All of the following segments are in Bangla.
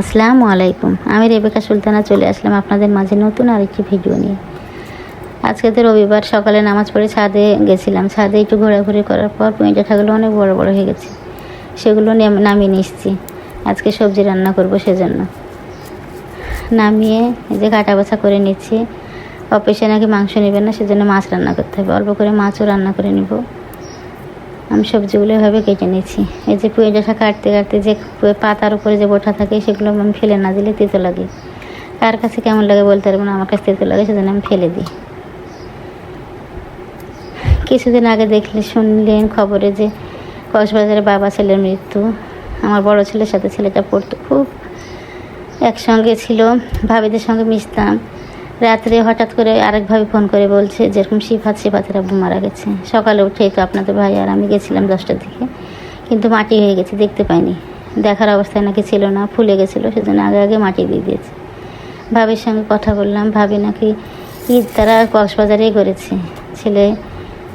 আসসালামু আলাইকুম। আমি রেবেকা সুলতানা চলে আসলাম আপনাদের মাঝে নতুন আরেকটি ভিডিও নিয়ে। আজকে তো রবিবার, সকালে নামাজ পড়ে ছাদে গেছিলাম। ছাদে একটু ঘোরাঘুরি করার পর পুঁই ডাঁটাগুলো অনেক বড় বড় হয়ে গেছে, সেগুলো নামিয়ে নিয়ে এসেছি। আজকে সবজি রান্না করব, সেজন্য নামিয়ে এই যে কাটা বাছা করে নিচ্ছি। অফিসে নাকি মাংস নেবেন না, সেজন্য মাছ রান্না করতে হবে। অল্প করে মাছও রান্না করে নিব। আমি সবজিগুলো এভাবে কেটে নিচ্ছি। এই যে পুঁই ডাঁটা কাটতে কাটতে যে পাতার উপরে যে বোটা থাকে, সেগুলো আমি ফেলে না দিলে তেতো লাগে। কার কাছে কেমন লাগে বলতে পারবো না, আমার কাছে তেতো লাগে, সেজন্য আমি ফেলে দিই। কিছুদিন আগে শুনলেন খবরে যে কক্সবাজারে বাবা ছেলের মৃত্যু। আমার বড় ছেলের সাথে ছেলেটা পড়তো, খুব একসঙ্গে ছিল, ভাবিদের সঙ্গে মিশতাম। রাত্রে হঠাৎ করে আরেক ভাবি ফোন করে বলছে যেরকম সিফাতের আব্বু মারা গেছে। সকালে উঠেই তো আপনাদের ভাই আর আমি গেছিলাম 10টার দিকে, কিন্তু মাটি হয়ে গেছে, দেখতে পাইনি। দেখার অবস্থায় নাকি ছিল না, ফুলে গেছিলো, সেজন্য আগে আগে মাটি দিয়ে দিয়েছে। ভাবির সঙ্গে কথা বললাম, ভাবি নাকি ঈদ তারা কক্সবাজারেই করেছে। ছেলে,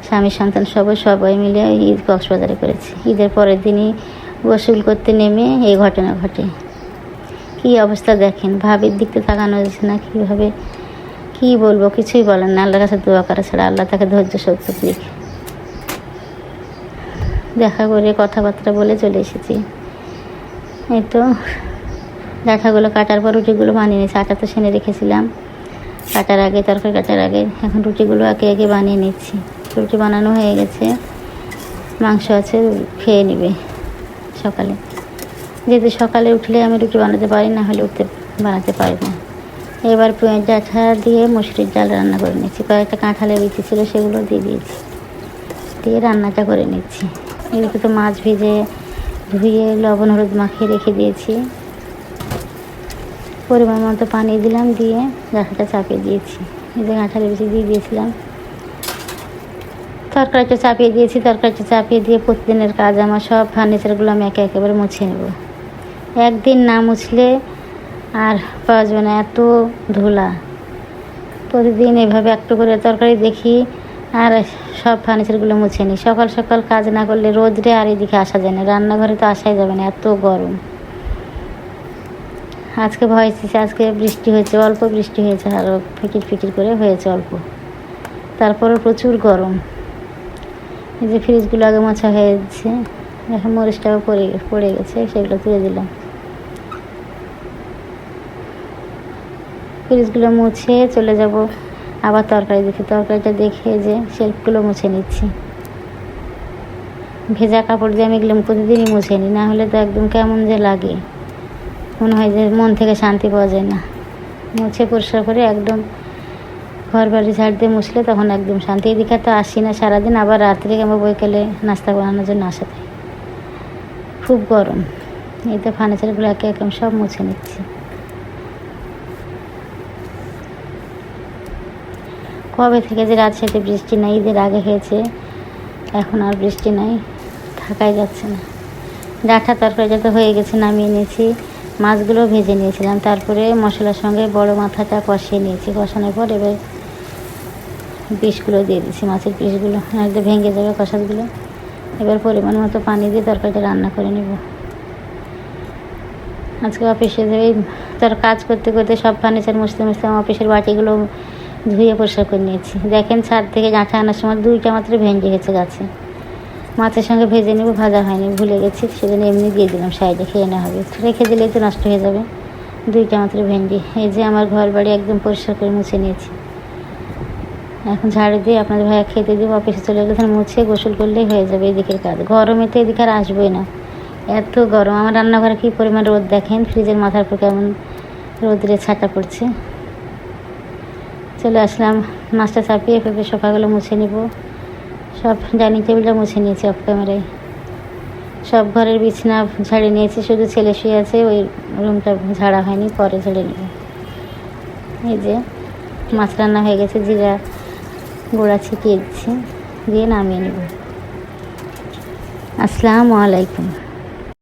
স্বামী, সন্তান সবাই মিলে ঈদ কক্সবাজারে করেছে। ঈদের পরের দিনই গোসল করতে নেমে এই ঘটনা ঘটে। কী অবস্থা দেখেন, ভাবির দিকতে তাকানো যাচ্ছে না। কীভাবে কী বলবো, কিছুই বলেন না। আল্লাহর কাছে দোয়া করা ছাড়া, আল্লাহ তাকে ধৈর্য শক্তি দিক। দেখা করে কথাবার্তা বলে চলে এসেছি। এই তো ডাঁটাগুলো কাটার পর রুটিগুলো বানিয়ে নিয়েছি। আটা তো সেনে রেখেছিলাম কাটার আগে, তরকারি কাটার আগে। এখন রুটিগুলো একে একে বানিয়ে নিচ্ছি। রুটি বানানো হয়ে গেছে, মাংস আছে, খেয়ে নেবে সকালে। যেহেতু সকালে উঠলে আমি রুটি বানাতে পারি, না হলে বানাতে পারি না। এবার পুঁই ডাঁটা দিয়ে মুসুরির ডাল রান্না করে নিচ্ছি। কয়েকটা কাঁঠালের বিচি ছিল, সেগুলো দিয়ে দিয়েছি, দিয়ে রান্নাটা করে নিচ্ছি। এদিকে তো মাছ ভেজে ধুয়ে লবণ হলুদ মাখিয়ে রেখে দিয়েছি। পরিমাণ মতো পানি দিলাম, দিয়ে ডাঁটাটা চাপিয়ে দিয়েছি। এই যে কাঁঠালের বিচি দিয়ে দিয়েছিলাম, তরকারিটা চাপিয়ে দিয়ে প্রতিদিনের কাজ আমার সব ফার্নিচারগুলো আমি একেবারে মুছে নেব। একদিন না মুছলে আর পাওয়া যাবে না, এত ধুলা। প্রতিদিন এভাবে একটু করে তরকারি দেখি আর সব ফার্নিচারগুলো মুছে নিই। সকাল সকাল কাজ না করলে রোদরে আর এদিকে আসা যায় না, রান্নাঘরে তো আসাই যাবে না, এত গরম। আজকে ভয় ছিল, আজকে বৃষ্টি হয়েছে, অল্প বৃষ্টি হয়েছে, আরও ফিকির করে হয়েছে অল্প, তারপরও প্রচুর গরম। এই যে ফ্রিজগুলো আগে মোছা হয়ে যাচ্ছে, এখন মরিচটাও পড়ে গেছে, সেগুলো তুলে দিলাম। ফ্রিজগুলো মুছে চলে যাব আবার তরকারিটা দেখে যে শেলফগুলো মুছে নিচ্ছি। ভেজা কাপড় দিয়ে আমি এগুলো প্রতিদিনই মুছে নিই, না হলে তো একদম কেমন যে লাগে, মনে হয় যে মন থেকে শান্তি পাওয়া যায় না। মুছে পরিষ্কার করে একদম ঘর বাড়ি ঝাড় দিয়ে মুছলে তখন একদম শান্তি। এদিকে তো আসি না সারাদিন, আবার রাত্রে কিংবা বৈকালে নাস্তা বানানোর জন্য আসা যায়, খুব গরম। এই তো ফার্নিচারগুলো একে একে সব মুছে নিচ্ছি। কবে থেকে যে রাজশাহীতে বৃষ্টি নাই, ঈদের আগে হয়েছে, এখন আর বৃষ্টি নাই, থাকাই যাচ্ছে না। ডাঁটা তরকারিটা তো হয়ে গেছে, নামিয়ে নিয়েছি। মাছগুলো ভেজে নিয়েছিলাম, তারপরে মশলার সঙ্গে বড় মাথাটা কষিয়ে নিয়েছি। কষানোর পর এবার পিসগুলো দিয়ে দিচ্ছি, মাছের পিসগুলো, একদম ভেঙে যাবে কষাতগুলো। এবার পরিমাণ মতো পানি দিয়ে তরকারিটা রান্না করে নেব। আজকে অফিসে যাই, তার কাজ করতে করতে সব ফার্নিচার মুছতে অফিসের বাটিগুলো ধুয়ে পরিষ্কার করে নিয়েছি। দেখেন ছাদ থেকে ডাঁটা আনার সময় 2টা মাত্র ভেঙে গেছে গাছে। মাছের সঙ্গে ভেজে নেব, ভাজা হয়নি, ভুলে গেছি, সেজন্য এমনি দিয়ে দিলাম, সাইডে খেয়ে নেওয়া হবে, রেখে দিলেই তো নষ্ট হয়ে যাবে। 2টা মাত্র ভেন্ডি। এই যে আমার ঘর বাড়ি একদম পরিষ্কার করে মুছে নিয়েছি। এখন ঝাড়ু দিয়ে আপনাদের ভাইয়া খেতে দিব, অফিসে চলে গেলে মুছে গোসল করলেই হয়ে যাবে এদিকের কাজ। গরমে তো এদিকে আর আসবোই না, এত গরম। আমার রান্নাঘরে কী পরিমাণ রোদ দেখেন, ফ্রিজের মাথার উপর কেমন রোদরে ছাটা পড়ছে। চলে আসলাম, মাছটা চাপিয়ে এভাবে সোফাগুলো মুছে নিব। সব ডাইনিং টেবিলটা মুছে নিয়েছি অফ ক্যামেরায়। সব ঘরের বিছানা ঝাড়ে নিয়েছি, শুধু ছেলে শুয়ে আছে, ওই রুমটা ঝাড়া হয়নি, পরে ঝেড়ে নেব। এই যে মাছ রান্না হয়ে গেছে, জিরা গুঁড়া ছিটিয়ে দিচ্ছি, দিয়ে নামিয়ে নেব। আসসালামু আলাইকুম।